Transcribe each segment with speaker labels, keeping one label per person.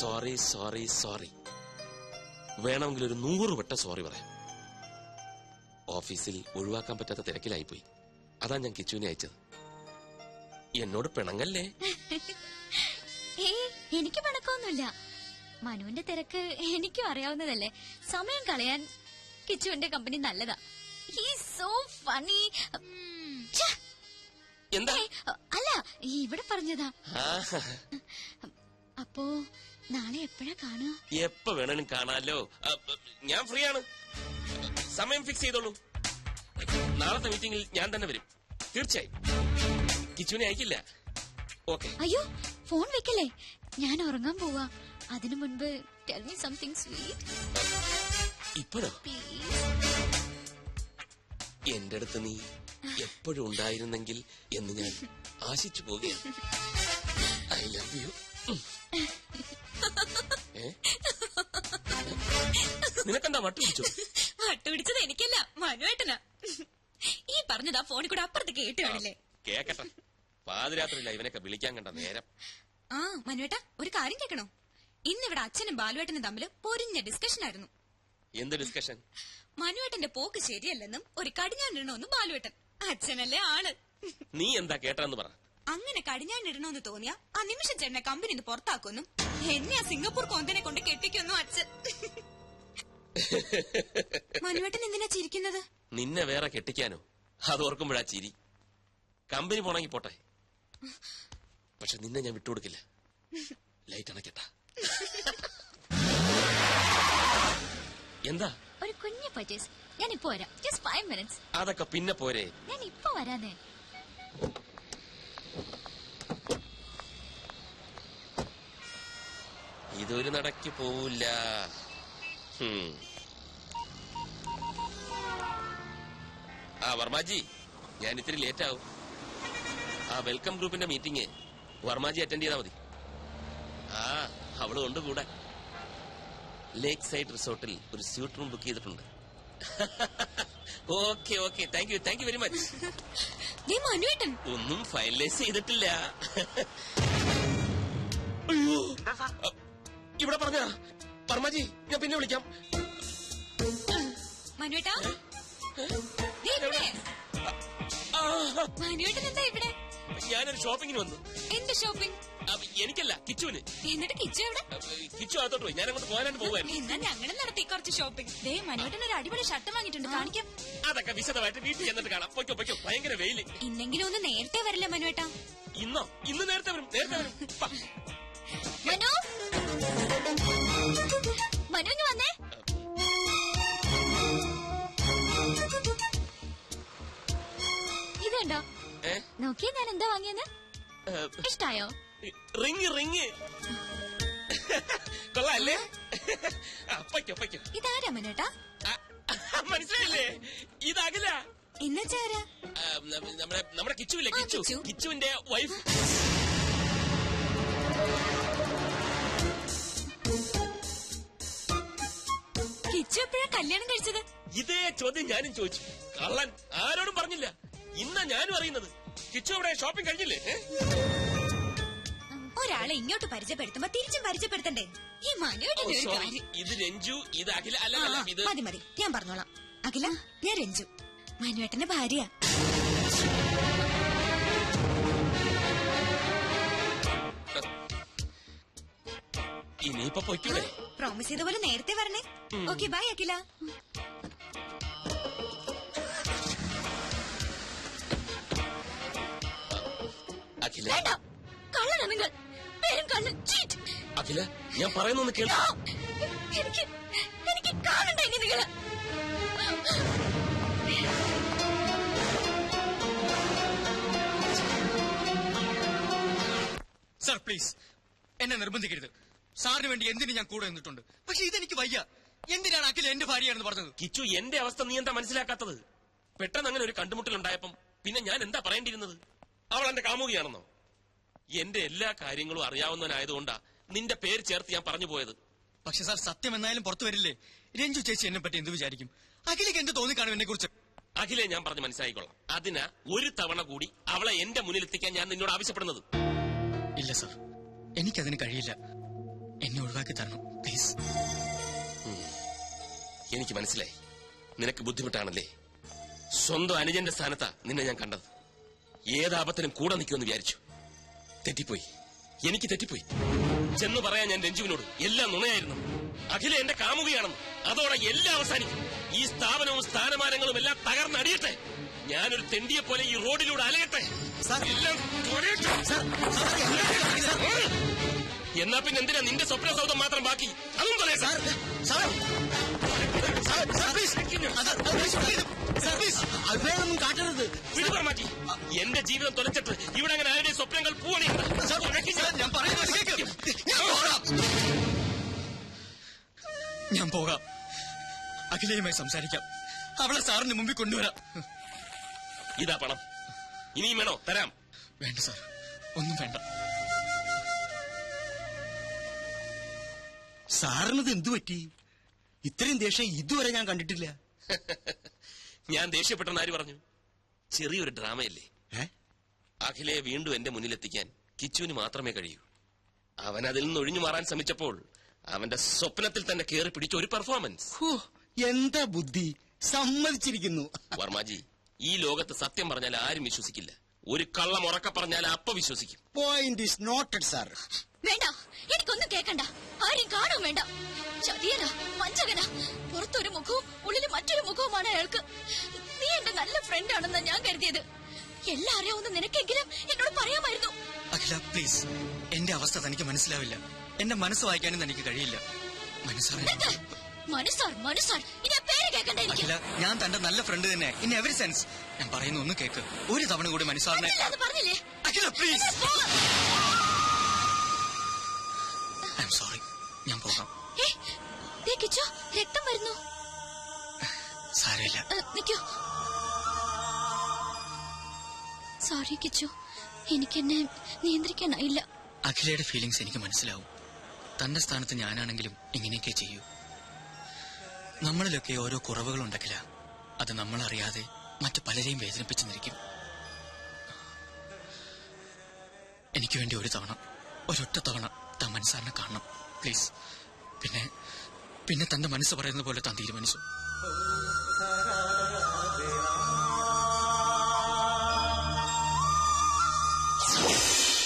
Speaker 1: Sorry sorry sorry. വേണമെങ്കിൽ ഒരു 100 വട്ടം സോറി പറയാം. ഓഫീസിൽ ഒഴിവാക്കാൻ പറ്റാത്ത തിരക്കിലായിപ്പോയി. അതാ ഞാൻ കിച്ചുവിനെ അയച്ചത്. എന്നോട് പിണങ്ങല്ലേ?
Speaker 2: എനിക്ക് പിണക്കൊന്നുമില്ല. മനുവിന്റെ തിരക്ക് എനിക്കും അറിയാവുന്നതല്ലേ. സമയം കളയാൻ കിച്ചുവിന്റെ കമ്പനി നല്ലതാ. He's so funny.
Speaker 1: എന്താ?
Speaker 2: അല്ല, ഇവിടെ പറഞ്ഞതാ. അപ്പോ നാളെ എപ്പോഴാ കാണുക?
Speaker 1: എപ്പ വേണേലും കാണാലോ. ഞാൻ ഫ്രീ ആണ്. സമയം ഫിക്സ് ചെയ്തോളൂ. നാളത്തെ മീറ്റിംഗിൽ ഞാൻ തന്നെ വരും. തീർച്ചയായും. കിച്ചുവിനെ അയക്കില്ല. ഓക്കെ.
Speaker 2: അയ്യോ, ഫോൺ വെക്കല്ലേ. ഞാൻ ഉറങ്ങാൻ പോവാ. അതിനു മുൻപ് ടെൽ മീ സംതിങ് സ്വീറ്റ്.
Speaker 1: ഇപ്പോഴോ? എന്റെ അടുത്ത് നീ എപ്പോഴും ഉണ്ടായിരുന്നെങ്കിൽ എന്ന് ഞാൻ ആശിച്ചു പോകുകയാണ്. I love you. നിനക്കെന്താ വട്ടുപിടിച്ചോ?
Speaker 3: വട്ടുപിടിച്ചത് എനിക്കല്ല, മനുവേട്ടനാ. ഈ പറഞ്ഞതാ ഫോണിൽ കൂടെ അപ്പുറത്ത് കേട്ട് കാണില്ലേ?
Speaker 1: കേക്കട്ടെ. പാതിരാത്രിയില്ല ഇവനൊക്കെ വിളിക്കാൻ കണ്ട നേരം.
Speaker 3: ആ മനുവേട്ട, ഒരു കാര്യം കേൾക്കണോ? ഇന്നിവിടെ അച്ഛനും ബാലുവേട്ടനും തമ്മിൽ പൊരിഞ്ഞ ഡിസ്കഷൻ ആയിരുന്നു.
Speaker 1: എന്ത് ഡിസ്കഷൻ?
Speaker 3: മനുവേട്ടന്റെ പോക്ക് ശരിയല്ലെന്നും ഒരു കടിഞ്ഞാണിടണമെന്നും ബാലുവേട്ടൻ. അച്ഛനല്ലേ ആള്.
Speaker 1: നീ എന്താ കേട്ടെന്ന് പറ.
Speaker 3: അങ്ങനെ കടിഞ്ഞാണിടണമെന്ന് തോന്നിയാ ആ നിമിഷം ചേട്ടനെ കമ്പനിന്ന് പുറത്താക്കുമെന്നും എന്നെ ആ സിംഗപ്പൂർ കോന്തനെ കൊണ്ട് കെട്ടിക്കൊന്നും അച്ഛൻ. മനുവേട്ടൻ എന്തിനാ ചിരിക്കുന്നത്?
Speaker 1: നിന്നെ വേറെ കെട്ടിക്കാനോ? അത് ഓർക്കുമ്പോഴാ ചിരി. കമ്പനി പോണെങ്കി പോട്ടെ, പക്ഷെ നിന്നെ ഞാൻ വിട്ടുകൊടുക്കില്ല. ലൈറ്റ് അണക്കട്ട. എന്താ?
Speaker 2: ഒരു കുഞ്ഞു പർച്ചേസ്. ഞാൻ ഇപ്പൊ വരാം. Just 5 minutes.
Speaker 1: അതൊക്കെ പിന്നെ പോരെ.
Speaker 2: ഞാൻ ഇപ്പൊ വരാനേ.
Speaker 1: ഇതൊരു നടക്ക് പോവില്ല. ആ വർമാജി, ഞാൻ ഇത്തിരി ലേറ്റ് ആവും. ആ വെൽക്കം ഗ്രൂപ്പിന്റെ മീറ്റിംഗ് വർമാജി അറ്റൻഡ് ചെയ്താൽ മതി. ആ അവള് കൊണ്ട് കൂടെ. ലേക്ക് സൈഡ് റിസോർട്ടിൽ ഒരു സ്യൂട്ട് റൂം ബുക്ക് ചെയ്തിട്ടുണ്ട്. Okay okay, thank you very much. ഒന്നും ഫൈനലൈസ് ചെയ്തിട്ടില്ല. അയ്യോ, ഇവിടെ പറഞ്ഞ വർമാജി, ഞാൻ പിന്നെ വിളിക്കാം.
Speaker 3: മനുവേട്ടാ, മനുവേട്ടൻ എന്താ ഇവിടെ?
Speaker 1: ഞാനൊരു ഷോപ്പിങ്ങിന് വന്നു.
Speaker 3: എന്ത് ഷോപ്പിംഗ്?
Speaker 1: എനിക്കല്ല, കിച്ചുവിന്.
Speaker 3: എന്നിട്ട് കിച്ചു എവിടെ?
Speaker 1: കിച്ചു അകത്തോട്ട് പോയി. ഞാൻ അങ്ങോട്ട് പോകാനായിട്ട് പോവായിരുന്നു.
Speaker 3: എന്നാ ഞങ്ങളും നടത്തി കുറച്ച് ഷോപ്പിംഗ്. ദേ മനുവേട്ടൻ ഒരു അടിപൊളി ഷർട്ട് വാങ്ങിയിട്ടുണ്ട്, കാണിക്കാം.
Speaker 1: അതൊക്കെ വിശദമായിട്ട് വീട്ടിൽ ചെന്നിട്ട് കാണാം. പൊയ്ക്കോ പൊയ്ക്കോ, ഭയങ്കര വെയില്.
Speaker 3: ഇന്നെങ്കിലും ഒന്ന് നേരത്തെ വരില്ല മനുവേട്ടാ?
Speaker 1: ഇന്നോ? ഇന്ന് നേരത്തെ വരും.
Speaker 2: മനു, മനു വന്നേ. ഇതുണ്ടോ? നോക്കിയേ ഞാൻ എന്താ വാങ്ങിയെന്ന്. ഇഷ്ടായോ?
Speaker 1: റിങ് കൊള്ളാല്ലേ?
Speaker 3: ഇതാരാ മനുവേട്ടാ?
Speaker 1: മനസ്സിലായില്ലേ? ഇതാകില്ല.
Speaker 3: ഇന്നച്ചാരാ?
Speaker 1: നമ്മുടെ കിച്ചുവില്ലേ, കിച്ചുവിന്റെ വൈഫ്.
Speaker 3: കിച്ചു എപ്പോഴാ കല്യാണം കഴിച്ചത്?
Speaker 1: ഇതേ ചോദ്യം ഞാനും ചോദിച്ചു. കള്ളൻ ആരോടും പറഞ്ഞില്ല. ഇന്നാ ഞാനും അറിയുന്നത്. കിച്ചു അവിടെ ഷോപ്പിംഗ് കഴിഞ്ഞില്ലേ?
Speaker 3: ഒരാളെ ഇങ്ങോട്ട് പരിചയപ്പെടുത്തുമ്പോ തിരിച്ചും പരിചയപ്പെടുത്തണ്ടേ? ഈ മനുവേട്ടൻ.
Speaker 1: ഇത് രഞ്ജു, ഇത് അഖില. അല്ല, ഇത്
Speaker 3: മതി, ഞാൻ പറഞ്ഞോളാം. അഖില, ഞാൻ രഞ്ജു, മനുവേട്ടന്റെ ഭാര്യ.
Speaker 1: ഇനിയിപ്പൊ പൊയ്ക്കൂടെ?
Speaker 3: പ്രോമിസ് ചെയ്ത പോലെ നേരത്തെ വരണേ. ഓക്കെ, ബൈ അഖില.
Speaker 1: അഖില,
Speaker 3: കള്ളനാ നിങ്ങൾ. പേരും കള്ളൻ.
Speaker 1: അഖില, ഞാൻ പറയുന്നൊന്ന് കേൾക്ക.
Speaker 3: എനിക്ക് കാണണ്ടേ ഇനി നിങ്ങള്?
Speaker 4: സർ പ്ലീസ്, എന്നെ നിർബന്ധിക്കരുത്. സാറിന് വേണ്ടി എന്തിനു ഞാൻ കൂടെ നിന്നിട്ടുണ്ട്. പക്ഷെ ഇതെനിക്ക് വയ്യ. എന്തിനാണ് അഖില എന്റെ ഭാര്യയാണെന്ന് പറഞ്ഞത്?
Speaker 1: കിച്ചു, എന്റെ അവസ്ഥ നീ എന്താ മനസ്സിലാക്കാത്തത്? പെട്ടെന്ന് അങ്ങനെ ഒരു കണ്ടുമുട്ടലുണ്ടായപ്പം പിന്നെ ഞാൻ എന്താ പറയേണ്ടിയിരുന്നത്? അവൾ എന്റെ കാമുകിയാണെന്നോ? എന്റെ എല്ലാ കാര്യങ്ങളും അറിയാവുന്നവനായതുകൊണ്ടാ നിന്റെ പേര് ചേർത്ത് ഞാൻ പറഞ്ഞു പോയത്.
Speaker 4: പക്ഷെ സാർ, സത്യം എന്നായാലും പുറത്തു വരില്ലേ? രഞ്ജു ചേച്ചി എന്നെ പറ്റി എന്ത് വിചാരിക്കും? അഖിലേക്ക് എന്ത് തോന്നിക്കാണും എന്നെ കുറിച്ച്?
Speaker 1: അഖിലെ ഞാൻ പറഞ്ഞ് മനസ്സിലായിക്കൊള്ളാം. അതിനാ ഒരു തവണ കൂടി അവളെ എന്റെ മുന്നിൽ എത്തിക്കാൻ ഞാൻ നിന്നോട് ആവശ്യപ്പെടുന്നത്.
Speaker 4: ഇല്ല സാർ, എനിക്കതിന് കഴിയില്ല. എന്നെ ഒഴിവാക്കി തരണം പ്ലീസ്.
Speaker 1: എനിക്ക് മനസ്സിലായി, നിനക്ക് ബുദ്ധിമുട്ടാണല്ലേ. സ്വന്തം അനുജന്റെ സ്ഥാനത്താ നിന്നെ ഞാൻ കണ്ടത്. ഏതാപത്തിനും കൂടെ നിൽക്കുമെന്ന് വിചാരിച്ചു. തെറ്റിപ്പോയി, എനിക്ക് തെറ്റിപ്പോയി. ചെന്ന് പറയാൻ ഞാൻ രഞ്ജുവിനോട് എല്ലാം നുണയായിരുന്നു. അഖില എന്റെ കാമുകയാണെന്ന്. അതോടെ എല്ലാം അവസാനിക്കും. ഈ സ്ഥാപനവും സ്ഥാനമാനങ്ങളും എല്ലാം തകർന്നടിയട്ടെ. ഞാനൊരു തെണ്ടിയെ പോലെ ഈ റോഡിലൂടെ അലയട്ടെ. എല്ലാം തുഴയട്ടെ. എന്നാ പിന്നെ എന്തിനാ നിന്റെ സ്വപ്ന സൗധം മാത്രം ബാക്കി? അതും പറയട്ടെ.
Speaker 4: കാട്ടരുത്.
Speaker 1: വിടുവാ മാറ്റി. എന്റെ ജീവിതം തുലച്ചിട്ട് ഇവിടെ അങ്ങനെ ആരുടെ സ്വപ്നങ്ങൾ പൂവണിയുണ്ട്.
Speaker 4: ഞാൻ പോകാം. അഖിലയുമായി സംസാരിക്കാം. അവളെ സാറിന് മുമ്പിൽ കൊണ്ടുവരാം.
Speaker 1: ഇതാ പണം. ഇനിയും വേണോ? തരാം.
Speaker 4: വേണ്ട സാർ, ഒന്നും വേണ്ട.
Speaker 5: സാറിനത് എന്തു പറ്റി? ഇത്രയും ദേഷ്യം ഇതുവരെ ഞാൻ കണ്ടിട്ടില്ല.
Speaker 1: ഞാൻ ദേഷ്യപ്പെട്ടെന്ന് ആര് പറഞ്ഞു? ചെറിയൊരു ഡ്രാമയല്ലേ. അഖിലയെ വീണ്ടും എന്റെ മുന്നിലെത്തിക്കാൻ കിച്ചുവിന് മാത്രമേ കഴിയൂ. അവൻ അതിൽ നിന്ന് ഒഴിഞ്ഞു മാറാൻ ശ്രമിച്ചപ്പോൾ അവന്റെ സ്വപ്നത്തിൽ തന്നെ കയറി പിടിച്ച ഒരു പെർഫോമൻസ്.
Speaker 5: എന്താ ബുദ്ധി! സമ്മതിച്ചിരിക്കുന്നു.
Speaker 1: വർമാജി, ഈ ലോകത്ത് സത്യം പറഞ്ഞാൽ ആരും വിശ്വസിക്കില്ല. ഒരു കള്ളം ഉറക്ക പറഞ്ഞാൽ അപ്പ വിശ്വസിക്കും.
Speaker 5: Point is noted sir.
Speaker 2: വേണ്ട, എനിക്കൊന്നും കേൾക്കണ്ട. ആരും കാണും വേണ്ട. ചതിയനാ, വഞ്ചകനാ. പുറത്തൊരു മുഖവും ഉള്ളിൽ മറ്റൊരു മുഖവുമാണ് അയാൾക്ക്. നീ എന്റെ നല്ല ഫ്രണ്ട് ആണെന്നാ ഞാൻ കരുതിയത്. എല്ലാം അറിയാവുന്ന നിനക്കെങ്കിലും എന്നോട് പറയാമായിരുന്നു.
Speaker 4: അഖില പ്ലീസ്, എന്റെ അവസ്ഥ തനിക്ക് മനസ്സിലാവില്ല. എന്റെ മനസ്സ് വായിക്കാനും തനിക്ക് കഴിയില്ല.
Speaker 2: മനസ്സാർ ഇനി ആ പേര് കേൾക്കണ്ട എനിക്ക്.
Speaker 4: അഖില, ഞാൻ തന്റെ നല്ല ഫ്രണ്ട് തന്നെ ഇൻ എവറി സെൻസ്. ഞാൻ പറയുന്ന ഒന്ന് കേക്ക്. ഒരു തവണ കൂടി മനസ്സാറിനെ.
Speaker 2: പറഞ്ഞില്ലേ?
Speaker 4: അഖില പ്ലീസ്. I am sorry. ഞാൻ പോകാം.
Speaker 2: കിച്ചു, രക്തം വരുന്നു.
Speaker 4: സാരമില്ല.
Speaker 2: നിക്കൂ. സോറി കിച്ചു, എനിക്കെന്നെ നിയന്ത്രിക്കാനായില്ല.
Speaker 4: അഖിലയുടെ ഫീലിംഗ്സ് എനിക്ക് മനസ്സിലാവും. തന്റെ സ്ഥാനത്ത് ഞാനാണെങ്കിലും ഇങ്ങനെയൊക്കെ ചെയ്യൂ. നമ്മളിലൊക്കെ ഓരോ കുറവുകളുണ്ടക്കില്ല. അത് നമ്മളറിയാതെ മറ്റു പലരെയും വേദനിപ്പിച്ചെന്നിരിക്കും. എനിക്ക് വേണ്ടി ഒരു തവണ, ഒരൊറ്റ തവണ താൻ മനസ്സാറിനെ കാണണം പ്ലീസ്. പിന്നെ തന്റെ മനസ്സ് പറയുന്നത് പോലെ താൻ തീരുമാനിച്ചു.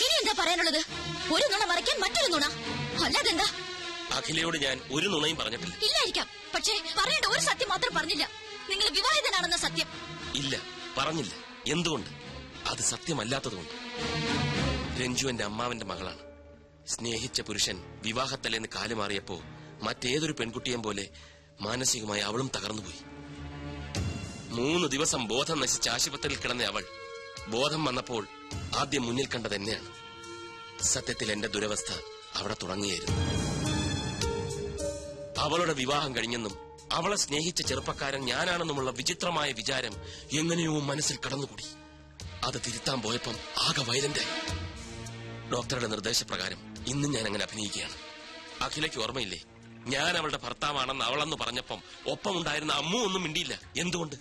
Speaker 2: ഇനി എന്താ പറയാനുള്ളത്? ഒരു നുണ മറയ്ക്കാൻ മറ്റൊരു നുണ, അല്ലാതെന്താ?
Speaker 1: അഖിലയോട് ഞാൻ ഒരു നുണയും പറഞ്ഞിട്ടില്ല.
Speaker 2: ഇല്ലായിരിക്കാം, പക്ഷേ പറയേണ്ട ഒരു സത്യം മാത്രം പറഞ്ഞില്ല. നിങ്ങൾ വിവാഹിതനാണെന്ന സത്യം.
Speaker 1: ഇല്ല, പറഞ്ഞില്ല. എന്തുകൊണ്ട്? അത് സത്യമല്ലാത്തതുകൊണ്ട്. രഞ്ജു എന്റെ അമ്മാവന്റെ മകളാണ്. സ്നേഹിച്ച പുരുഷൻ വിവാഹത്തലേന്ന് കാലുമാറിയപ്പോ മറ്റേതൊരു പെൺകുട്ടിയെയും പോലെ മാനസികമായി അവളും തകർന്നുപോയി. 3 ദിവസം ബോധം നശിച്ച് ആശുപത്രിയിൽ കിടന്ന അവൾ ബോധം വന്നപ്പോൾ ആദ്യം മുന്നിൽ കണ്ടത് എന്നെയാണ്. സത്യത്തിൽ എന്റെ ദുരവസ്ഥ അവിടെ തുടങ്ങിയായിരുന്നു. അവളുടെ വിവാഹം കഴിഞ്ഞെന്നും അവളെ സ്നേഹിച്ച ചെറുപ്പക്കാരൻ ഞാനാണെന്നുമുള്ള വിചിത്രമായ വിചാരം എങ്ങനെയോ മനസ്സിൽ കടന്നുകൂടി. അത് തിരുത്താൻ പോയപ്പം ആകെ വയലന്റായി. ഡോക്ടറുടെ നിർദ്ദേശപ്രകാരം ഇന്നും ഞാൻ അങ്ങനെ അഭിനയിക്കുകയാണ്. അഖിലയ്ക്ക് ഓർമ്മയില്ലേ, ഞാൻ അവളുടെ ഭർത്താവാണെന്ന് അവളെന്ന് പറഞ്ഞപ്പം ഒപ്പമുണ്ടായിരുന്ന അമ്മു ഒന്നും മിണ്ടിയില്ല. എന്തുകൊണ്ട്?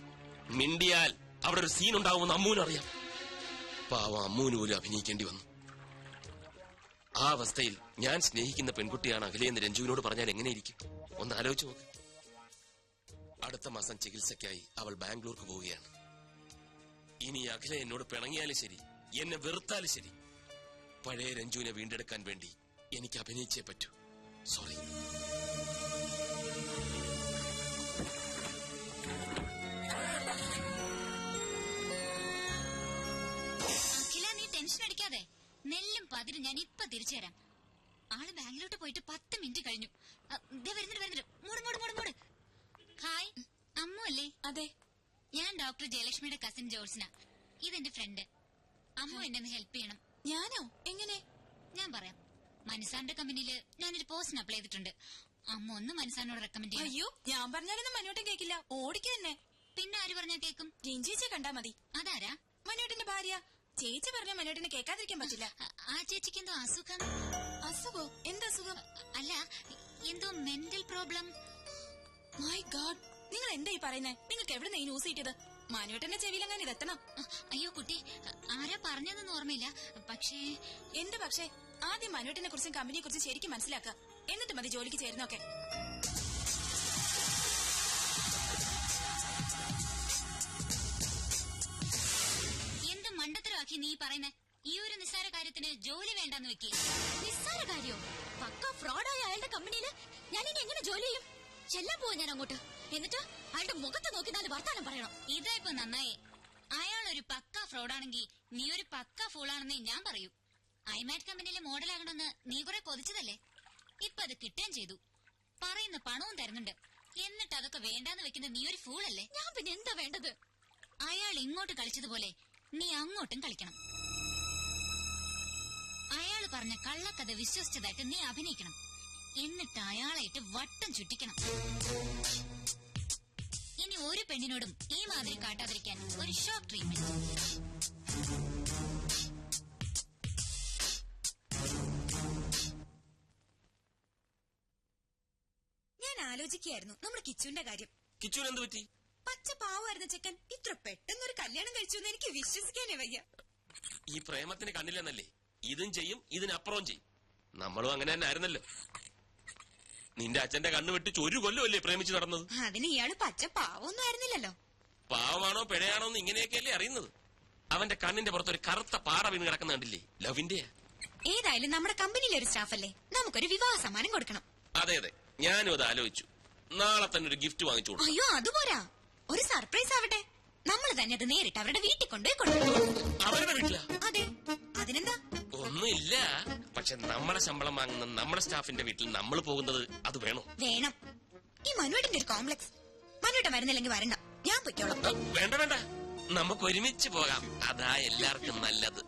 Speaker 1: മിണ്ടിയാൽ അവിടെ ഒരു സീൻ ഉണ്ടാവുമെന്ന് അമ്മുവിനറിയാം. പാവം അമ്മുവിന് പോലും അഭിനയിക്കേണ്ടി വന്നു. ആ അവസ്ഥയിൽ ഞാൻ സ്നേഹിക്കുന്ന പെൺകുട്ടിയാണ് അഖിലയെന്ന് രഞ്ജുവിനോട് പറഞ്ഞാൽ എങ്ങനെയിരിക്കും? ഒന്ന് ആലോചിച്ചു നോക്ക്. അടുത്ത മാസം ചികിത്സയ്ക്കായി അവൾ ബാംഗ്ലൂർക്ക് പോവുകയാണ്. ഇനി അഖില എന്നോട് പിണങ്ങിയാലും ശരി, എന്നെ വെറുത്താലും ശരി, പഴയ രഞ്ജുവിനെ വീണ്ടെടുക്കാൻ വേണ്ടി എനിക്ക് അഭിനയിച്ചേ പറ്റൂ. സോറി.
Speaker 2: അഖില, നീ ടെൻഷൻ അടിക്കാതെ. നെല്ലും പതിരും ഞാൻ ഇപ്പൊ തിരിച്ചു തരാം. ആള് ബാംഗ്ലൂട്ട് പോയിട്ട് 10 മിനിറ്റ് കഴിഞ്ഞു. വരുന്നുണ്ട്. മൂട്. ഹായ്, അമ്മു അല്ലേ? അതെ, ഞാൻ ഡോക്ടർ ജയലക്ഷ്മിയുടെ കസിൻ ജോൾസിന. ഇതെന്റെ ഫ്രണ്ട്. അമ്മു എന്നെ ഹെൽപ്പ് ചെയ്യണം. ഞാനോ? എങ്ങനെ? ഞാൻ പറയാം. മനസാറിന്റെ കമ്പനിയില് ഞാനൊരു പോസ്റ്റിന് അപ്ലൈ ചെയ്തിട്ടുണ്ട്. അമ്മ ഒന്ന് മനസാറിനോട് റെക്കമെൻഡ് ചെയ്യും.
Speaker 3: അയ്യോ, ഞാൻ പറഞ്ഞാലൊന്നും മനോട്ടം കേക്കില്ല. ഓടിക്കു തന്നെ.
Speaker 2: പിന്നെ ആര് പറഞ്ഞാ കേക്കും?
Speaker 3: രഞ്ജിച്ചെ കണ്ടാ മതി.
Speaker 2: അതാരാ?
Speaker 3: മനോട്ടിന്റെ ഭാര്യ. ചേച്ചി പറഞ്ഞ മനോട്ടിനെ കേൾക്കാതിരിക്കാൻ പറ്റില്ല.
Speaker 2: ആ ചേച്ചിക്ക് എന്തോ അസുഖം.
Speaker 3: അസുഖോ? എന്തസുഖം?
Speaker 2: അല്ല, എന്തോ മെന്റൽ പ്രോബ്ലം.
Speaker 3: മൈ ഗാഡ്, നിങ്ങൾ എന്താ ഈ പറയുന്നേ? നിങ്ങൾക്ക് എവിടെ ഈ ന്യൂസ് കിട്ടിയത്? മനോട്ടന്റെ ചെവിയിലങ്ങനെ ഇതെത്തണം.
Speaker 2: അയ്യോ കുട്ടി, ആരാ പറഞ്ഞതെന്ന് ഓർമ്മയില്ല. പക്ഷേ
Speaker 3: എന്ത് പക്ഷേ? ആദ്യം മനോട്ടിനെ കുറിച്ചും കമ്പനിയെ കുറിച്ചും ശരിക്കും മനസ്സിലാക്കുക. എന്നിട്ട് മതി ജോലിക്ക് ചേരുന്നൊക്കെ.
Speaker 2: എന്ത് മണ്ടത്തരമാക്കി നീ പറയുന്നേ? ഈ ഒരു നിസ്സാര കാര്യത്തിന് ജോലി വേണ്ടെന്ന് വെക്കി.
Speaker 6: നിസ്സാര കാര്യോ? പക്ക ഫ്രോഡായ അയാളുടെ കമ്പനിയില് ഞാൻ ഇനി എങ്ങനെ ജോലി ചെയ്യും? ചെല്ലാൻ പോവാ ഞാൻ അങ്ങോട്ട്. എന്നിട്ട് അയാളുടെ മുഖത്ത് നോക്കി 4 വർത്താനം പറയണം.
Speaker 2: ഇതാ ഇപ്പൊ നന്നായേ. അയാൾ ഒരു പക്ക ഫ്രോഡാണെങ്കിൽ നീ ഒരു പക്ക ഫൂളാണെന്നേ ഞാൻ പറയൂ. ഐമാറ്റ് കമ്പനിയിലെ മോഡലാകണമെന്ന് നീ കുറെ കൊതിച്ചതല്ലേ? ഇപ്പൊ അത് കിട്ടുകയും ചെയ്തു. പറയുന്ന പണവും തരുന്നുണ്ട്. എന്നിട്ട് അതൊക്കെ വേണ്ടാന്ന് വെക്കുന്ന നീ ഒരു ഫൂളല്ലേ?
Speaker 6: ഞാൻ പിന്നെ എന്താ വേണ്ടത്?
Speaker 2: അയാൾ ഇങ്ങോട്ട് കളിച്ചതുപോലെ നീ അങ്ങോട്ടും കളിക്കണം. അയാൾ പറഞ്ഞ കള്ളക്കഥ വിശ്വസിച്ചതായിട്ട് നീ അഭിനയിക്കണം. എന്നിട്ട് അയാളായിട്ട് വട്ടം ചുറ്റിക്കണം. ഇനി ഒരു പെണ്ണിനോടും ഈ മാതിരി കാട്ടാതിരിക്കാൻ ഒരു ഷോക്ക് ട്രീറ്റ്മെന്റ്.
Speaker 3: ഞാൻ ആലോചിക്കുകയായിരുന്നു നമ്മുടെ കിച്ചുവിന്റെ കാര്യം.
Speaker 1: കിച്ചുവിന് എന്ത് പറ്റി?
Speaker 3: പച്ച പാവായിരുന്ന ചെക്കൻ ഇത്ര പെട്ടെന്നൊരു കല്യാണം കഴിച്ചു എന്ന് എനിക്ക് വിശ്വസിക്കാനേ വയ്യ.
Speaker 1: ഈ പ്രേമത്തിന് കണ്ണില്ലെന്നല്ലേ? ഇതും ചെയ്യും ഇതിനപ്പുറവും ചെയ്യും. നമ്മളും അങ്ങനെ തന്നെ ആയിരുന്നല്ലോ. നിന്റെ അച്ഛന്റെ കണ്ണ് വെട്ടിച്ച് 1 കൊല്ലമല്ലേ പ്രേമിച്ച് നടന്നത്?
Speaker 3: അതിന് ഇയാള് പച്ച പാവൊന്നും ആയിരുന്നില്ലല്ലോ.
Speaker 1: പാവമാണോ പിഴയാണോ എന്ന് ഇങ്ങനെയൊക്കെയല്ലേ അറിയുന്നത്? അവന്റെ കണ്ണിന്റെ പുറത്തൊരു കറുത്ത പാറ വീണ് കിടക്കുന്ന കണ്ടില്ലേ? ലവിന്റെ.
Speaker 3: ഏതായാലും നമ്മുടെ കമ്പനിയിലെ ഒരു സ്റ്റാഫല്ലേ, നമുക്കൊരു വിവാഹ സമ്മാനം കൊടുക്കണം.
Speaker 1: അതെ അതെ, ഞാനും അത് ആലോചിച്ചു. നാളെ തന്നെ ഒരു ഗിഫ്റ്റ് വാങ്ങിച്ചു കൊടുക്കും.
Speaker 3: അയ്യോ അതുപോരാ, ഒരു സർപ്രൈസ് ആവട്ടെ. നമ്മൾ തന്നെ അത് നേരിട്ട് അവരുടെ വീട്ടിൽ കൊണ്ടുപോയി കൊടുക്കും.
Speaker 1: അവരുടെ വീട്ടിലാ?
Speaker 3: അതെ, അതിനെന്താ?
Speaker 1: ഒന്നുമില്ല, പക്ഷെ നമ്മളെ ശമ്പളം വാങ്ങുന്ന നമ്മുടെ സ്റ്റാഫിന്റെ വീട്ടിൽ നമ്മൾ പോകുന്നത് അത് വേണോ?
Speaker 3: വേണം. ഈ മനുവേട്ടിന്റെ ഒരു കോംപ്ലക്സ്. മനുവേട്ടൻ വരുന്നില്ലെങ്കിൽ വരണ്ട, ഞാൻ പൊയ്ക്കോളാം.
Speaker 1: വേണ്ട വേണ്ട, നമുക്ക് ഒരുമിച്ച് പോകാം. അതാ എല്ലാവർക്കും നല്ലത്.